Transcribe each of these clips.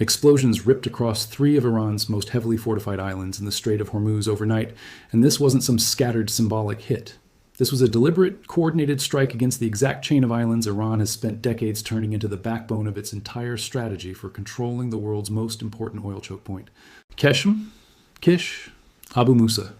Explosions ripped across 3 of Iran's most heavily fortified islands in the Strait of Hormuz overnight, and this wasn't some scattered symbolic hit. This was a deliberate, coordinated strike against the exact chain of islands Iran has spent decades turning into the backbone of its entire strategy for controlling the world's most important oil choke point. Qeshm, Kish, Abu Musa.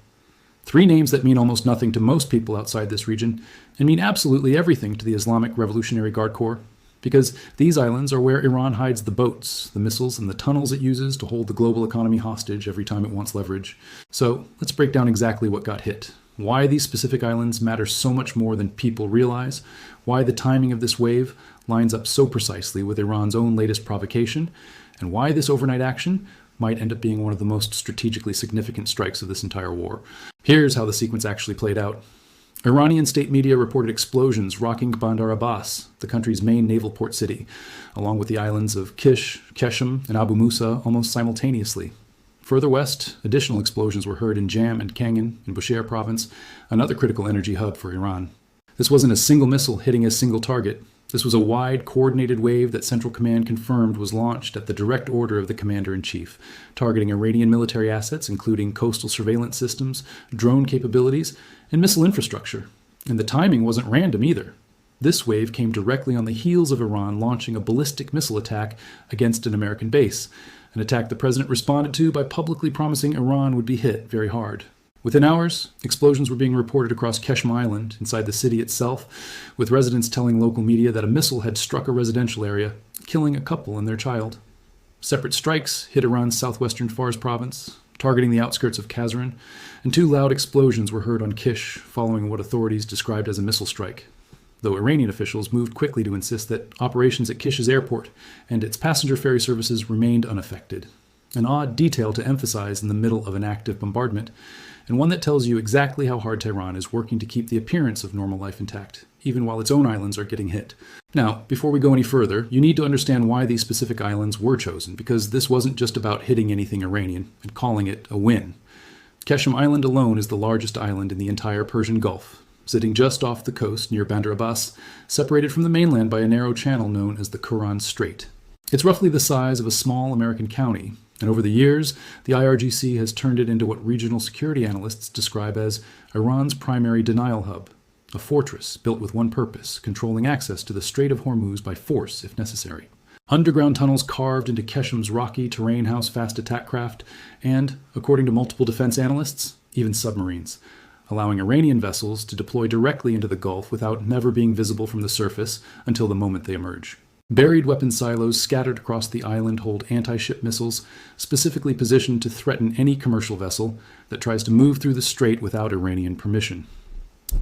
3 names that mean almost nothing to most people outside this region, and mean absolutely everything to the Islamic Revolutionary Guard Corps, because these islands are where Iran hides the boats, the missiles, and the tunnels it uses to hold the global economy hostage every time it wants leverage. So let's break down exactly what got hit, why these specific islands matter so much more than people realize, why the timing of this wave lines up so precisely with Iran's own latest provocation, and why this overnight action might end up being one of the most strategically significant strikes of this entire war. Here's how the sequence actually played out. Iranian state media reported explosions rocking Bandar Abbas, the country's main naval port city, along with the islands of Kish, Qeshm, and Abu Musa almost simultaneously. Further west, additional explosions were heard in Jam and Kangan in Bushehr province, another critical energy hub for Iran. This wasn't a single missile hitting a single target. This was a wide, coordinated wave that Central Command confirmed was launched at the direct order of the Commander-in-Chief, targeting Iranian military assets, including coastal surveillance systems, drone capabilities, and missile infrastructure. And the timing wasn't random either. This wave came directly on the heels of Iran launching a ballistic missile attack against an American base, an attack the president responded to by publicly promising Iran would be hit very hard. Within hours, explosions were being reported across Qeshm Island, inside the city itself, with residents telling local media that a missile had struck a residential area, killing a couple and their child. Separate strikes hit Iran's southwestern Fars province, targeting the outskirts of Qasr, and 2 loud explosions were heard on Kish, following what authorities described as a missile strike, though Iranian officials moved quickly to insist that operations at Kish's airport and its passenger ferry services remained unaffected. An odd detail to emphasize in the middle of an active bombardment, and one that tells you exactly how hard Tehran is working to keep the appearance of normal life intact, even while its own islands are getting hit. Now, before we go any further, you need to understand why these specific islands were chosen, because this wasn't just about hitting anything Iranian and calling it a win. Qeshm Island alone is the largest island in the entire Persian Gulf, sitting just off the coast near Bandar Abbas, separated from the mainland by a narrow channel known as the Quran Strait. It's roughly the size of a small American county, and over the years, the IRGC has turned it into what regional security analysts describe as Iran's primary denial hub, a fortress built with one purpose, controlling access to the Strait of Hormuz by force if necessary. Underground tunnels carved into Qeshm's rocky terrain house fast attack craft, and, according to multiple defense analysts, even submarines, allowing Iranian vessels to deploy directly into the Gulf without never being visible from the surface until the moment they emerge. Buried weapon silos scattered across the island hold anti-ship missiles, specifically positioned to threaten any commercial vessel that tries to move through the strait without Iranian permission.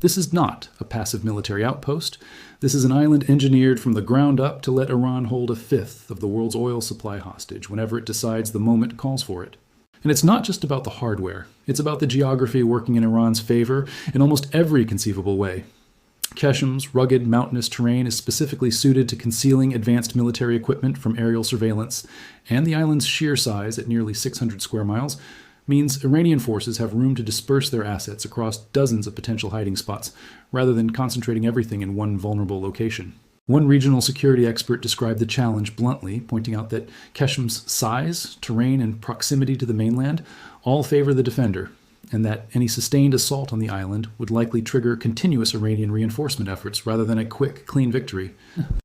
This is not a passive military outpost. This is an island engineered from the ground up to let Iran hold 1/5 of the world's oil supply hostage whenever it decides the moment calls for it. And it's not just about the hardware. It's about the geography working in Iran's favor in almost every conceivable way. Qeshm's rugged, mountainous terrain is specifically suited to concealing advanced military equipment from aerial surveillance, and the island's sheer size, at nearly 600 square miles, means Iranian forces have room to disperse their assets across dozens of potential hiding spots, rather than concentrating everything in one vulnerable location. One regional security expert described the challenge bluntly, pointing out that Qeshm's size, terrain, and proximity to the mainland all favor the defender, and that any sustained assault on the island would likely trigger continuous Iranian reinforcement efforts rather than a quick, clean victory.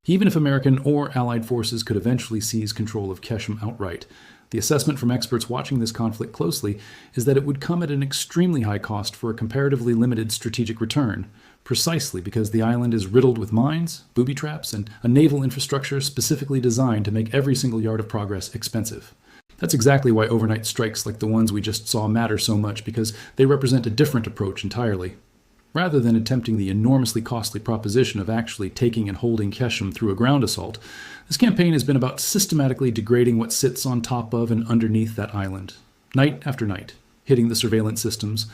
Even if American or Allied forces could eventually seize control of Qeshm outright, the assessment from experts watching this conflict closely is that it would come at an extremely high cost for a comparatively limited strategic return, precisely because the island is riddled with mines, booby traps, and a naval infrastructure specifically designed to make every single yard of progress expensive. That's exactly why overnight strikes like the ones we just saw matter so much, because they represent a different approach entirely. Rather than attempting the enormously costly proposition of actually taking and holding Qeshm through a ground assault, this campaign has been about systematically degrading what sits on top of and underneath that island, night after night, hitting the surveillance systems,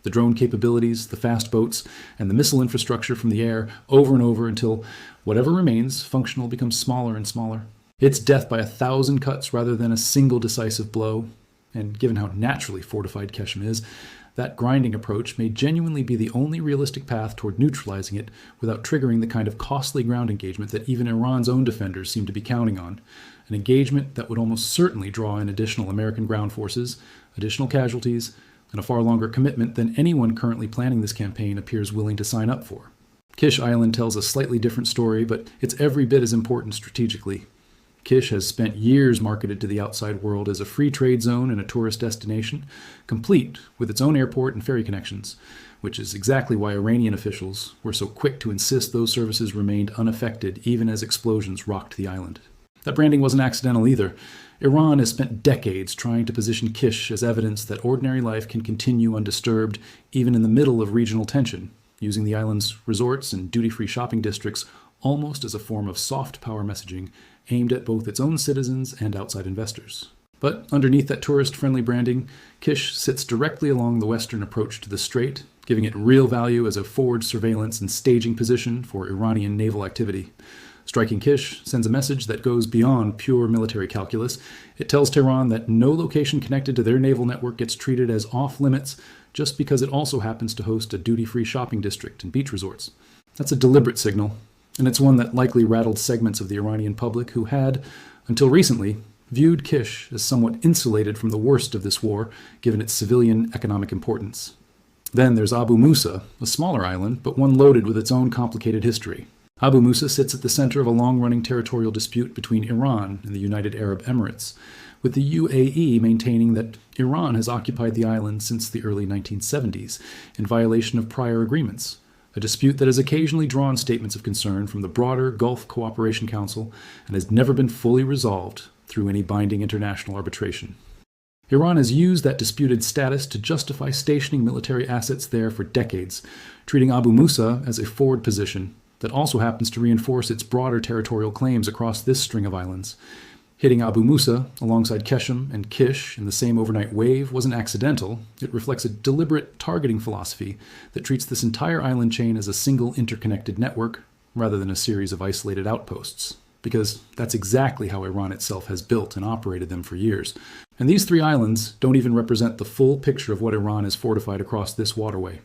the drone capabilities, the fast boats, and the missile infrastructure from the air over and over until whatever remains functional becomes smaller and smaller. It's death by 1,000 cuts rather than a single decisive blow, and given how naturally fortified Qeshm is, that grinding approach may genuinely be the only realistic path toward neutralizing it without triggering the kind of costly ground engagement that even Iran's own defenders seem to be counting on, an engagement that would almost certainly draw in additional American ground forces, additional casualties, and a far longer commitment than anyone currently planning this campaign appears willing to sign up for. Kish Island tells a slightly different story, but it's every bit as important strategically. Kish has spent years marketed to the outside world as a free trade zone and a tourist destination, complete with its own airport and ferry connections, which is exactly why Iranian officials were so quick to insist those services remained unaffected even as explosions rocked the island. That branding wasn't accidental either. Iran has spent decades trying to position Kish as evidence that ordinary life can continue undisturbed even in the middle of regional tension, using the island's resorts and duty-free shopping districts almost as a form of soft power messaging aimed at both its own citizens and outside investors. But underneath that tourist-friendly branding, Kish sits directly along the western approach to the strait, giving it real value as a forward surveillance and staging position for Iranian naval activity. Striking Kish sends a message that goes beyond pure military calculus. It tells Tehran that no location connected to their naval network gets treated as off-limits just because it also happens to host a duty-free shopping district and beach resorts. That's a deliberate signal, and it's one that likely rattled segments of the Iranian public who had, until recently, viewed Kish as somewhat insulated from the worst of this war, given its civilian economic importance. Then there's Abu Musa, a smaller island, but one loaded with its own complicated history. Abu Musa sits at the center of a long-running territorial dispute between Iran and the United Arab Emirates, with the UAE maintaining that Iran has occupied the island since the early 1970s, in violation of prior agreements, a dispute that has occasionally drawn statements of concern from the broader Gulf Cooperation Council and has never been fully resolved through any binding international arbitration. Iran has used that disputed status to justify stationing military assets there for decades, treating Abu Musa as a forward position that also happens to reinforce its broader territorial claims across this string of islands. Hitting Abu Musa alongside Qeshm and Kish in the same overnight wave wasn't accidental. It reflects a deliberate targeting philosophy that treats this entire island chain as a single interconnected network rather than a series of isolated outposts, because that's exactly how Iran itself has built and operated them for years. And these three islands don't even represent the full picture of what Iran has fortified across this waterway.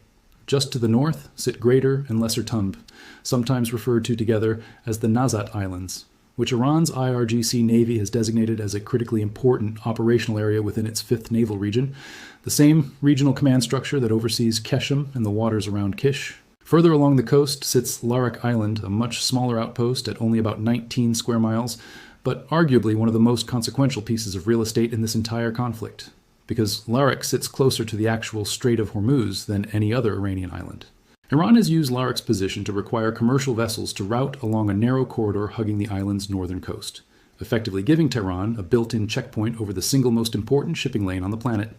Just to the north sit Greater and Lesser Tunb, sometimes referred to together as the Nazat Islands, which Iran's IRGC Navy has designated as a critically important operational area within its 5th Naval Region, the same regional command structure that oversees Qeshm and the waters around Kish. Further along the coast sits Larak Island, a much smaller outpost at only about 19 square miles, but arguably one of the most consequential pieces of real estate in this entire conflict, because Larak sits closer to the actual Strait of Hormuz than any other Iranian island. Iran has used Larak's position to require commercial vessels to route along a narrow corridor hugging the island's northern coast, effectively giving Tehran a built-in checkpoint over the single most important shipping lane on the planet.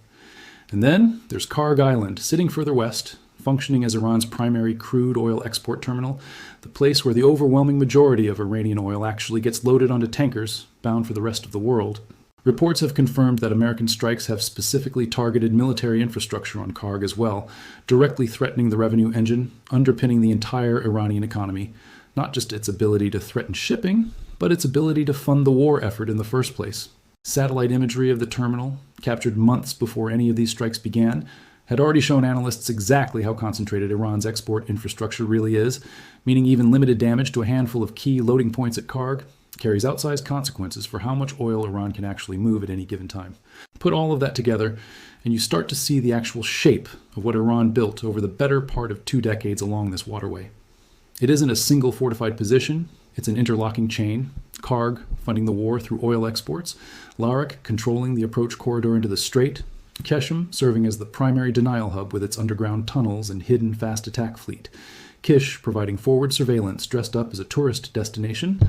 And then there's Karg Island, sitting further west, functioning as Iran's primary crude oil export terminal, the place where the overwhelming majority of Iranian oil actually gets loaded onto tankers bound for the rest of the world. Reports have confirmed that American strikes have specifically targeted military infrastructure on Karg as well, directly threatening the revenue engine underpinning the entire Iranian economy, not just its ability to threaten shipping, but its ability to fund the war effort in the first place. Satellite imagery of the terminal, captured months before any of these strikes began, had already shown analysts exactly how concentrated Iran's export infrastructure really is, meaning even limited damage to a handful of key loading points at Karg carries outsized consequences for how much oil Iran can actually move at any given time. Put all of that together, and you start to see the actual shape of what Iran built over the better part of 2 decades along this waterway. It isn't a single fortified position, it's an interlocking chain. Karg funding the war through oil exports, Larak controlling the approach corridor into the strait, Qeshm serving as the primary denial hub with its underground tunnels and hidden fast attack fleet, Kish providing forward surveillance dressed up as a tourist destination,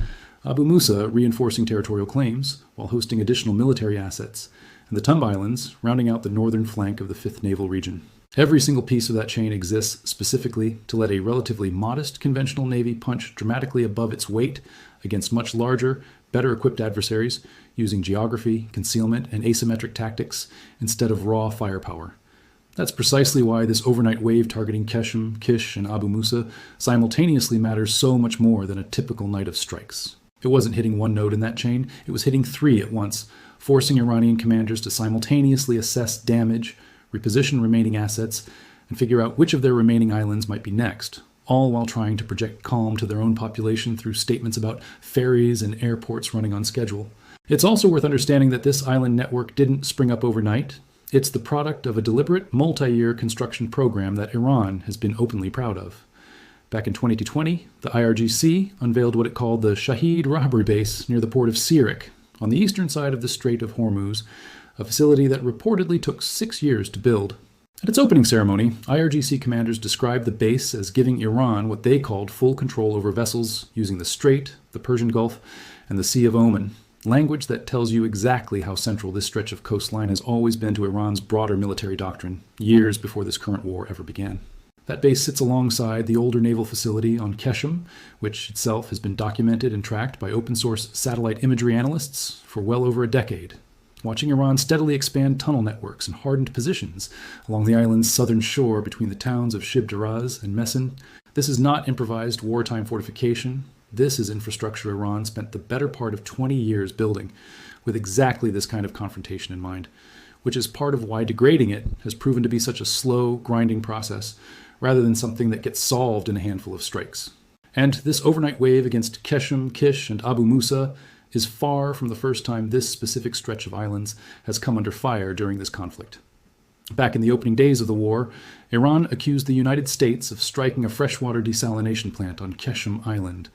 Abu Musa reinforcing territorial claims while hosting additional military assets, and the Tunb Islands rounding out the northern flank of the 5th Naval Region. Every single piece of that chain exists specifically to let a relatively modest conventional navy punch dramatically above its weight against much larger, better equipped adversaries using geography, concealment, and asymmetric tactics instead of raw firepower. That's precisely why this overnight wave targeting Qeshm, Kish, and Abu Musa simultaneously matters so much more than a typical night of strikes. It wasn't hitting one node in that chain, it was hitting 3 at once, forcing Iranian commanders to simultaneously assess damage, reposition remaining assets, and figure out which of their remaining islands might be next, all while trying to project calm to their own population through statements about ferries and airports running on schedule. It's also worth understanding that this island network didn't spring up overnight. It's the product of a deliberate multi-year construction program that Iran has been openly proud of. Back in 2020, the IRGC unveiled what it called the Shahid Robbery Base near the port of Sirik, on the eastern side of the Strait of Hormuz, a facility that reportedly took 6 years to build. At its opening ceremony, IRGC commanders described the base as giving Iran what they called full control over vessels using the Strait, the Persian Gulf, and the Sea of Oman, language that tells you exactly how central this stretch of coastline has always been to Iran's broader military doctrine, years before this current war ever began. That base sits alongside the older naval facility on Qeshm, which itself has been documented and tracked by open-source satellite imagery analysts for well over a decade. Watching Iran steadily expand tunnel networks and hardened positions along the island's southern shore between the towns of Shib Daraz and Mesen, this is not improvised wartime fortification. This is infrastructure Iran spent the better part of 20 years building, with exactly this kind of confrontation in mind, which is part of why degrading it has proven to be such a slow, grinding process, rather than something that gets solved in a handful of strikes. And this overnight wave against Qeshm, Kish, and Abu Musa is far from the first time this specific stretch of islands has come under fire during this conflict. Back in the opening days of the war, Iran accused the United States of striking a freshwater desalination plant on Qeshm Island,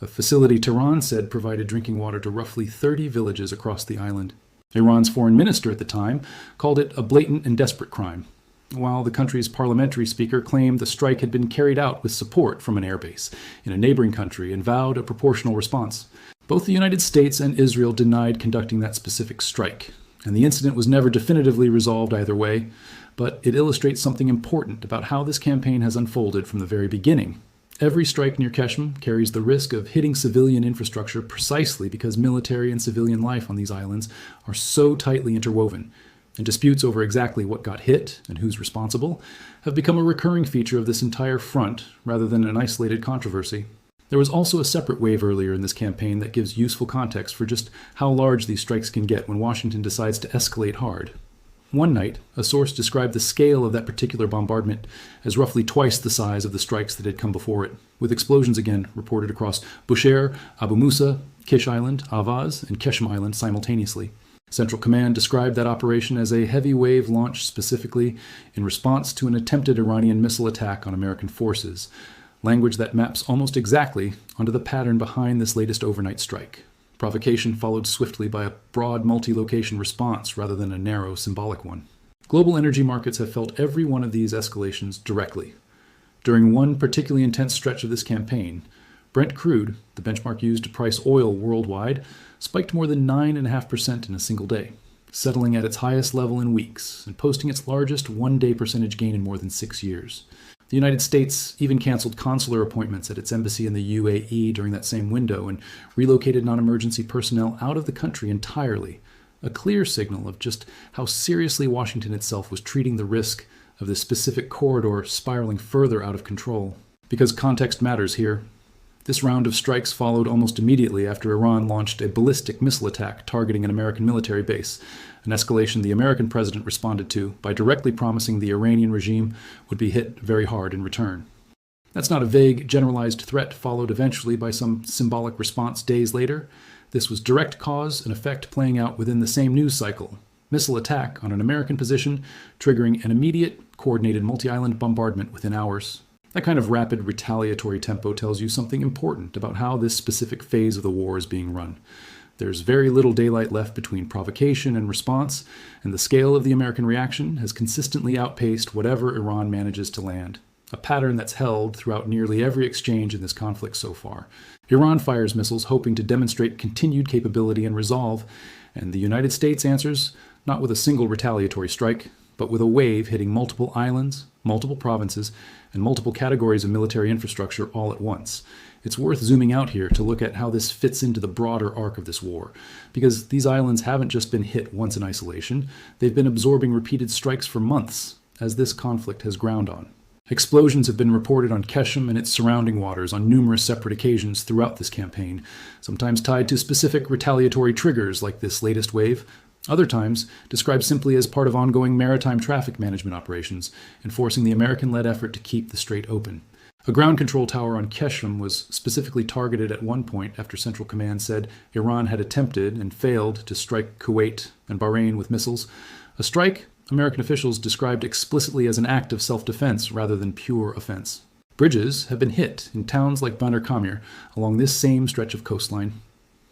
a facility Tehran said provided drinking water to roughly 30 villages across the island. Iran's foreign minister at the time called it a blatant and desperate crime, while the country's parliamentary speaker claimed the strike had been carried out with support from an airbase in a neighboring country and vowed a proportional response. Both the United States and Israel denied conducting that specific strike, and the incident was never definitively resolved either way, but it illustrates something important about how this campaign has unfolded from the very beginning. Every strike near Qeshm carries the risk of hitting civilian infrastructure precisely because military and civilian life on these islands are so tightly interwoven, and disputes over exactly what got hit and who's responsible have become a recurring feature of this entire front rather than an isolated controversy. There was also a separate wave earlier in this campaign that gives useful context for just how large these strikes can get when Washington decides to escalate hard. One night, a source described the scale of that particular bombardment as roughly twice the size of the strikes that had come before it, with explosions again reported across Bushehr, Abu Musa, Kish Island, Avaz, and Qeshm Island simultaneously. Central Command described that operation as a heavy wave launched specifically in response to an attempted Iranian missile attack on American forces, language that maps almost exactly onto the pattern behind this latest overnight strike. Provocation followed swiftly by a broad multi-location response rather than a narrow symbolic one. Global energy markets have felt every one of these escalations directly. During one particularly intense stretch of this campaign, Brent crude, the benchmark used to price oil worldwide, spiked more than 9.5% in a single day, settling at its highest level in weeks and posting its largest one-day percentage gain in more than 6 years. The United States even canceled consular appointments at its embassy in the UAE during that same window and relocated non-emergency personnel out of the country entirely, a clear signal of just how seriously Washington itself was treating the risk of this specific corridor spiraling further out of control. Because context matters here. This round of strikes followed almost immediately after Iran launched a ballistic missile attack targeting an American military base, an escalation the American president responded to by directly promising the Iranian regime would be hit very hard in return. That's not a vague, generalized threat followed eventually by some symbolic response days later. This was direct cause and effect playing out within the same news cycle. Missile attack on an American position, triggering an immediate, coordinated multi-island bombardment within hours. That kind of rapid retaliatory tempo tells you something important about how this specific phase of the war is being run. There's very little daylight left between provocation and response, and the scale of the American reaction has consistently outpaced whatever Iran manages to land, a pattern that's held throughout nearly every exchange in this conflict so far. Iran fires missiles hoping to demonstrate continued capability and resolve, and the United States answers not with a single retaliatory strike, but with a wave hitting multiple islands, multiple provinces, and multiple categories of military infrastructure all at once. It's worth zooming out here to look at how this fits into the broader arc of this war, because these islands haven't just been hit once in isolation, they've been absorbing repeated strikes for months, as this conflict has ground on. Explosions have been reported on Qeshm and its surrounding waters on numerous separate occasions throughout this campaign, sometimes tied to specific retaliatory triggers like this latest wave, other times described simply as part of ongoing maritime traffic management operations, enforcing the American-led effort to keep the strait open. A ground control tower on Qeshm was specifically targeted at one point after Central Command said Iran had attempted and failed to strike Kuwait and Bahrain with missiles, a strike American officials described explicitly as an act of self-defense rather than pure offense. Bridges have been hit in towns like Bandar Kamir along this same stretch of coastline.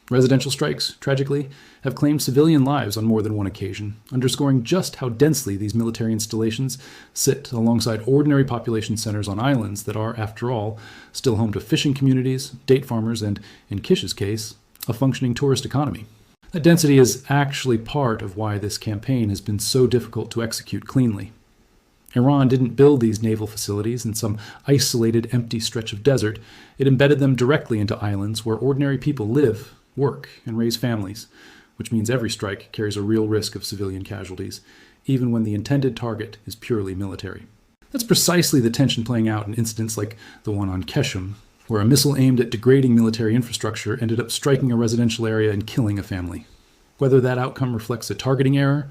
Residential strikes, tragically, have claimed civilian lives on more than one occasion, underscoring just how densely these military installations sit alongside ordinary population centers on islands that are, after all, still home to fishing communities, date farmers, and, in Kish's case, a functioning tourist economy. That density is actually part of why this campaign has been so difficult to execute cleanly. Iran didn't build these naval facilities in some isolated, empty stretch of desert. It embedded them directly into islands where ordinary people live, work, and raise families, which means every strike carries a real risk of civilian casualties, even when the intended target is purely military. That's precisely the tension playing out in incidents like the one on Qeshm, where a missile aimed at degrading military infrastructure ended up striking a residential area and killing a family. Whether that outcome reflects a targeting error,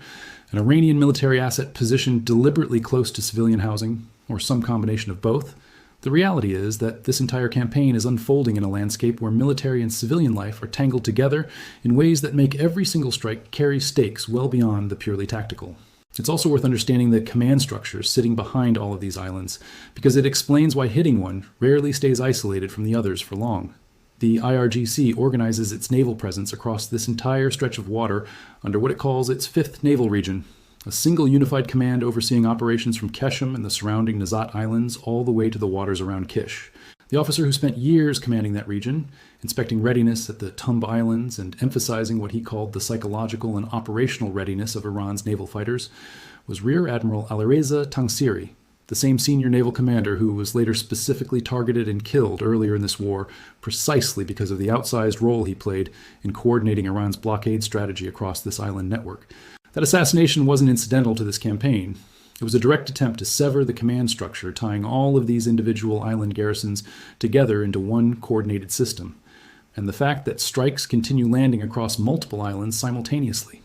an Iranian military asset positioned deliberately close to civilian housing, or some combination of both, the reality is that this entire campaign is unfolding in a landscape where military and civilian life are tangled together in ways that make every single strike carry stakes well beyond the purely tactical. It's also worth understanding the command structure sitting behind all of these islands, because it explains why hitting one rarely stays isolated from the others for long. The IRGC organizes its naval presence across this entire stretch of water under what it calls its 5th Naval Region, a single unified command overseeing operations from Qeshm and the surrounding Nazat Islands all the way to the waters around Kish. The officer who spent years commanding that region, inspecting readiness at the Tumb Islands and emphasizing what he called the psychological and operational readiness of Iran's naval fighters, was Rear Admiral Alireza Tangsiri, the same senior naval commander who was later specifically targeted and killed earlier in this war precisely because of the outsized role he played in coordinating Iran's blockade strategy across this island network. That assassination wasn't incidental to this campaign. It was a direct attempt to sever the command structure, tying all of these individual island garrisons together into one coordinated system. And the fact that strikes continue landing across multiple islands simultaneously,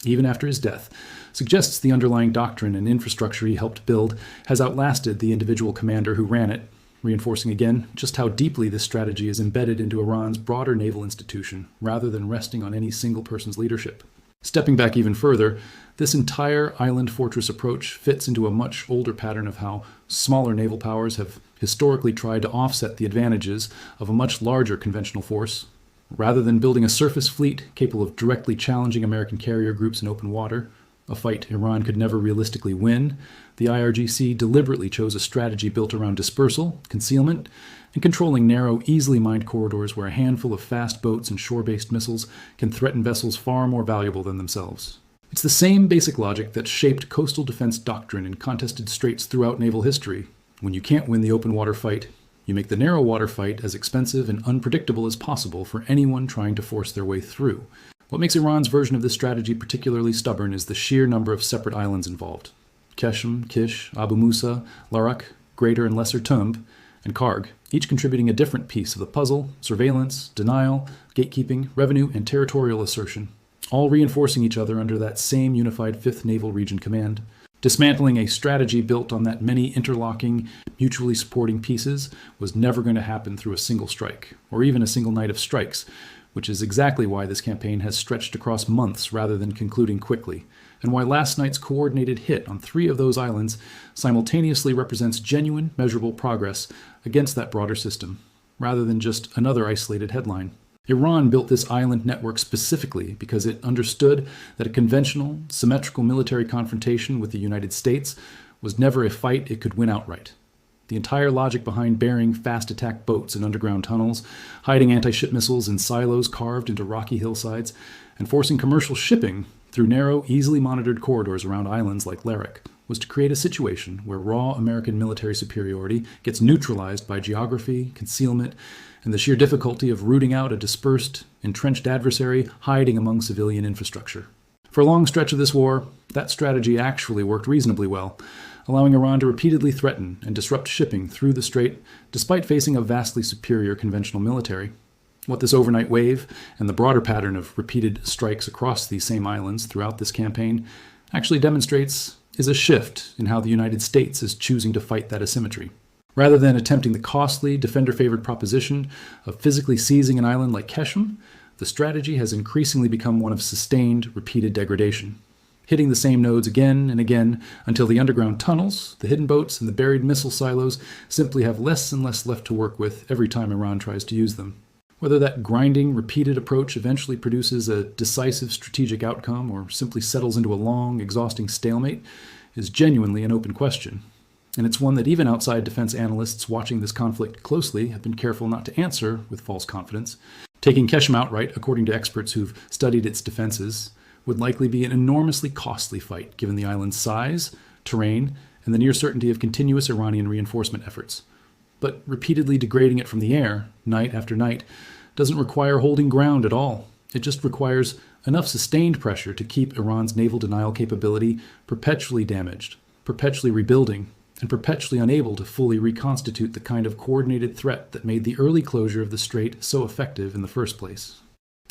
even after his death, suggests the underlying doctrine and infrastructure he helped build has outlasted the individual commander who ran it, reinforcing again just how deeply this strategy is embedded into Iran's broader naval institution, rather than resting on any single person's leadership. Stepping back even further, this entire island fortress approach fits into a much older pattern of how smaller naval powers have historically tried to offset the advantages of a much larger conventional force. Rather than building a surface fleet capable of directly challenging American carrier groups in open water, a fight Iran could never realistically win, the IRGC deliberately chose a strategy built around dispersal, concealment, and controlling narrow, easily mined corridors where a handful of fast boats and shore-based missiles can threaten vessels far more valuable than themselves. It's the same basic logic that shaped coastal defense doctrine in contested straits throughout naval history. When you can't win the open water fight, you make the narrow water fight as expensive and unpredictable as possible for anyone trying to force their way through. What makes Iran's version of this strategy particularly stubborn is the sheer number of separate islands involved. Qeshm, Kish, Abu Musa, Larak, Greater and Lesser Tumb, and Karg, each contributing a different piece of the puzzle: surveillance, denial, gatekeeping, revenue, and territorial assertion, all reinforcing each other under that same unified 5th Naval Region Command. Dismantling a strategy built on that many interlocking, mutually supporting pieces was never going to happen through a single strike, or even a single night of strikes, which is exactly why this campaign has stretched across months rather than concluding quickly, and why last night's coordinated hit on 3 of those islands simultaneously represents genuine, measurable progress against that broader system, rather than just another isolated headline. Iran built this island network specifically because it understood that a conventional, symmetrical military confrontation with the United States was never a fight it could win outright. The entire logic behind burying fast attack boats in underground tunnels, hiding anti-ship missiles in silos carved into rocky hillsides, and forcing commercial shipping through narrow, easily monitored corridors around islands like Larak was to create a situation where raw American military superiority gets neutralized by geography, concealment, and the sheer difficulty of rooting out a dispersed, entrenched adversary hiding among civilian infrastructure. For a long stretch of this war, that strategy actually worked reasonably well, allowing Iran to repeatedly threaten and disrupt shipping through the strait despite facing a vastly superior conventional military. What this overnight wave and the broader pattern of repeated strikes across these same islands throughout this campaign actually demonstrates is a shift in how the United States is choosing to fight that asymmetry. Rather than attempting the costly, defender-favored proposition of physically seizing an island like Qeshm, the strategy has increasingly become one of sustained, repeated degradation, hitting the same nodes again and again until the underground tunnels, the hidden boats, and the buried missile silos simply have less and less left to work with every time Iran tries to use them. Whether that grinding, repeated approach eventually produces a decisive strategic outcome or simply settles into a long, exhausting stalemate is genuinely an open question. And it's one that even outside defense analysts watching this conflict closely have been careful not to answer with false confidence. Taking Qeshm outright, according to experts who've studied its defenses, would likely be an enormously costly fight given the island's size, terrain, and the near certainty of continuous Iranian reinforcement efforts. But repeatedly degrading it from the air, night after night, doesn't require holding ground at all. It just requires enough sustained pressure to keep Iran's naval denial capability perpetually damaged, perpetually rebuilding, and perpetually unable to fully reconstitute the kind of coordinated threat that made the early closure of the strait so effective in the first place.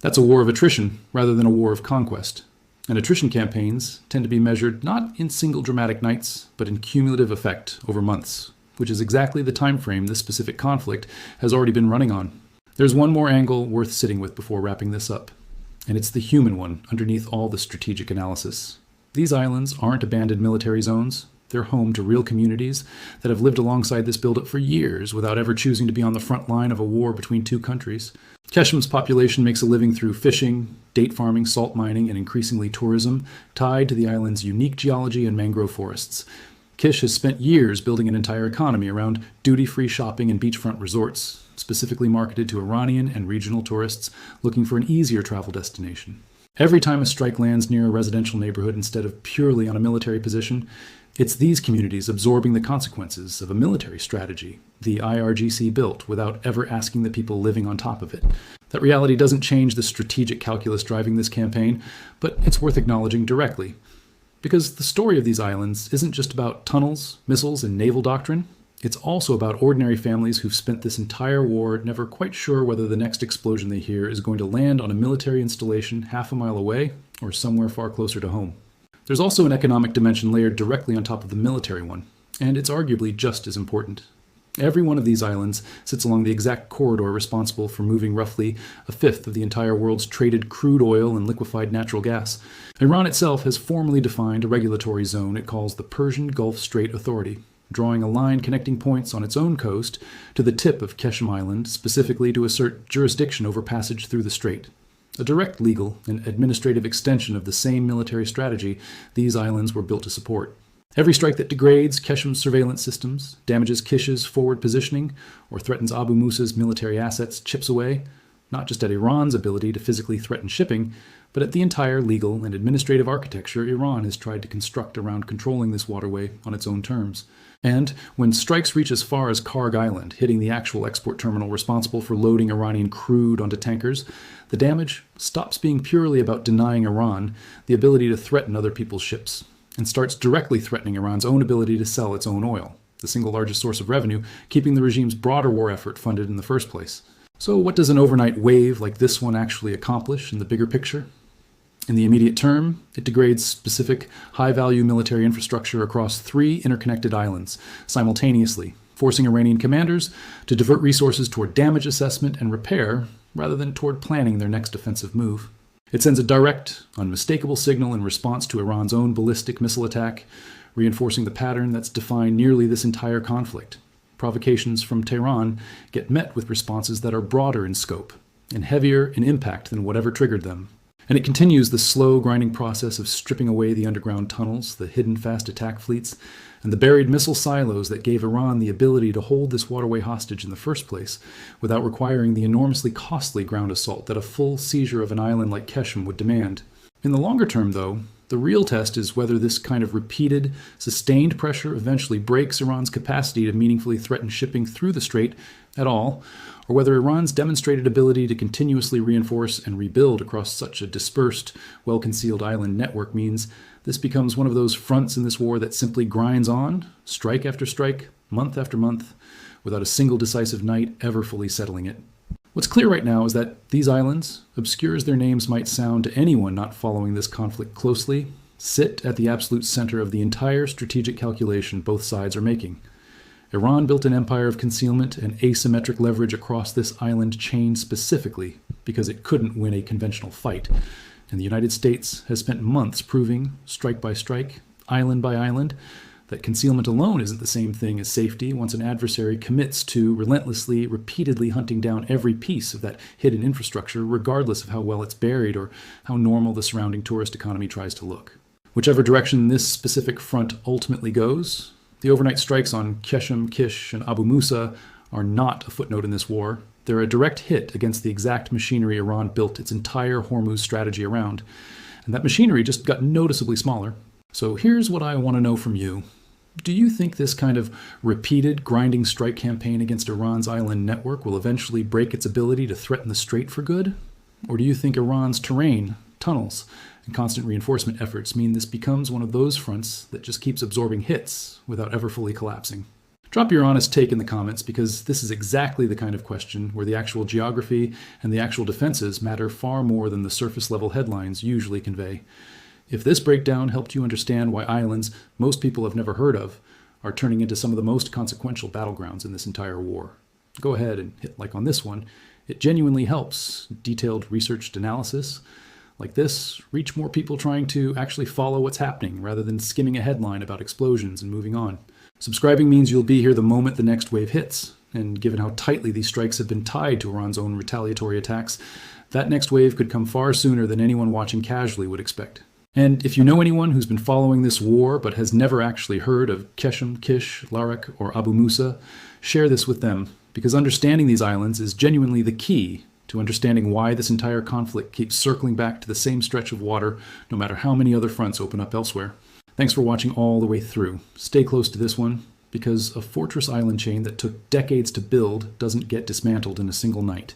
That's a war of attrition rather than a war of conquest. And attrition campaigns tend to be measured not in single dramatic nights, but in cumulative effect over months, which is exactly the time frame this specific conflict has already been running on. There's one more angle worth sitting with before wrapping this up, and it's the human one underneath all the strategic analysis. These islands aren't abandoned military zones. They're home to real communities that have lived alongside this buildup for years without ever choosing to be on the front line of a war between two countries. Qeshm's population makes a living through fishing, date farming, salt mining, and increasingly tourism, tied to the island's unique geology and mangrove forests. Kish has spent years building an entire economy around duty-free shopping and beachfront resorts, specifically marketed to Iranian and regional tourists looking for an easier travel destination. Every time a strike lands near a residential neighborhood instead of purely on a military position, it's these communities absorbing the consequences of a military strategy the IRGC built without ever asking the people living on top of it. That reality doesn't change the strategic calculus driving this campaign, but it's worth acknowledging directly. Because the story of these islands isn't just about tunnels, missiles, and naval doctrine. It's also about ordinary families who've spent this entire war never quite sure whether the next explosion they hear is going to land on a military installation half a mile away or somewhere far closer to home. There's also an economic dimension layered directly on top of the military one, and it's arguably just as important. Every one of these islands sits along the exact corridor responsible for moving roughly a fifth of the entire world's traded crude oil and liquefied natural gas. Iran itself has formally defined a regulatory zone it calls the Persian Gulf Strait Authority, drawing a line connecting points on its own coast to the tip of Qeshm Island, specifically to assert jurisdiction over passage through the strait. A direct legal and administrative extension of the same military strategy these islands were built to support. Every strike that degrades Qeshm's surveillance systems, damages Kish's forward positioning, or threatens Abu Musa's military assets chips away, not just at Iran's ability to physically threaten shipping, but at the entire legal and administrative architecture Iran has tried to construct around controlling this waterway on its own terms. And when strikes reach as far as Karg Island, hitting the actual export terminal responsible for loading Iranian crude onto tankers, the damage stops being purely about denying Iran the ability to threaten other people's ships, and starts directly threatening Iran's own ability to sell its own oil, the single largest source of revenue, keeping the regime's broader war effort funded in the first place. So what does an overnight wave like this one actually accomplish in the bigger picture? In the immediate term, it degrades specific high-value military infrastructure across 3 interconnected islands simultaneously, forcing Iranian commanders to divert resources toward damage assessment and repair rather than toward planning their next offensive move. It sends a direct, unmistakable signal in response to Iran's own ballistic missile attack, reinforcing the pattern that's defined nearly this entire conflict. Provocations from Tehran get met with responses that are broader in scope and heavier in impact than whatever triggered them. And it continues the slow, grinding process of stripping away the underground tunnels, the hidden fast attack fleets, and the buried missile silos that gave Iran the ability to hold this waterway hostage in the first place without requiring the enormously costly ground assault that a full seizure of an island like Qeshm would demand. In the longer term, though, the real test is whether this kind of repeated, sustained pressure eventually breaks Iran's capacity to meaningfully threaten shipping through the strait at all, or whether Iran's demonstrated ability to continuously reinforce and rebuild across such a dispersed, well-concealed island network means this becomes one of those fronts in this war that simply grinds on, strike after strike, month after month, without a single decisive night ever fully settling it. What's clear right now is that these islands, obscure as their names might sound to anyone not following this conflict closely, sit at the absolute center of the entire strategic calculation both sides are making. Iran built an empire of concealment and asymmetric leverage across this island chain specifically because it couldn't win a conventional fight. And the United States has spent months proving, strike by strike, island by island, that concealment alone isn't the same thing as safety once an adversary commits to relentlessly, repeatedly hunting down every piece of that hidden infrastructure, regardless of how well it's buried or how normal the surrounding tourist economy tries to look. Whichever direction this specific front ultimately goes, the overnight strikes on Qeshm, Kish, and Abu Musa are not a footnote in this war. They're a direct hit against the exact machinery Iran built its entire Hormuz strategy around. And that machinery just got noticeably smaller. So here's what I want to know from you. Do you think this kind of repeated grinding strike campaign against Iran's island network will eventually break its ability to threaten the strait for good? Or do you think Iran's terrain, tunnels, and constant reinforcement efforts mean this becomes one of those fronts that just keeps absorbing hits without ever fully collapsing? Drop your honest take in the comments, because this is exactly the kind of question where the actual geography and the actual defenses matter far more than the surface-level headlines usually convey. If this breakdown helped you understand why islands most people have never heard of are turning into some of the most consequential battlegrounds in this entire war, go ahead and hit like on this one. It genuinely helps detailed researched analysis like this reach more people trying to actually follow what's happening rather than skimming a headline about explosions and moving on. Subscribing means you'll be here the moment the next wave hits, and given how tightly these strikes have been tied to Iran's own retaliatory attacks, that next wave could come far sooner than anyone watching casually would expect. And if you know anyone who's been following this war but has never actually heard of Qeshm, Kish, Larak, or Abu Musa, share this with them, because understanding these islands is genuinely the key to understanding why this entire conflict keeps circling back to the same stretch of water, no matter how many other fronts open up elsewhere. Thanks for watching all the way through. Stay close to this one, because a fortress island chain that took decades to build doesn't get dismantled in a single night,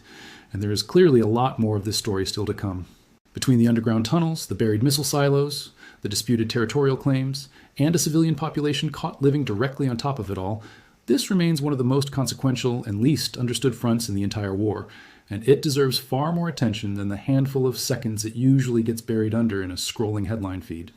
and there is clearly a lot more of this story still to come. Between the underground tunnels, the buried missile silos, the disputed territorial claims, and a civilian population caught living directly on top of it all, this remains one of the most consequential and least understood fronts in the entire war, and it deserves far more attention than the handful of seconds it usually gets buried under in a scrolling headline feed.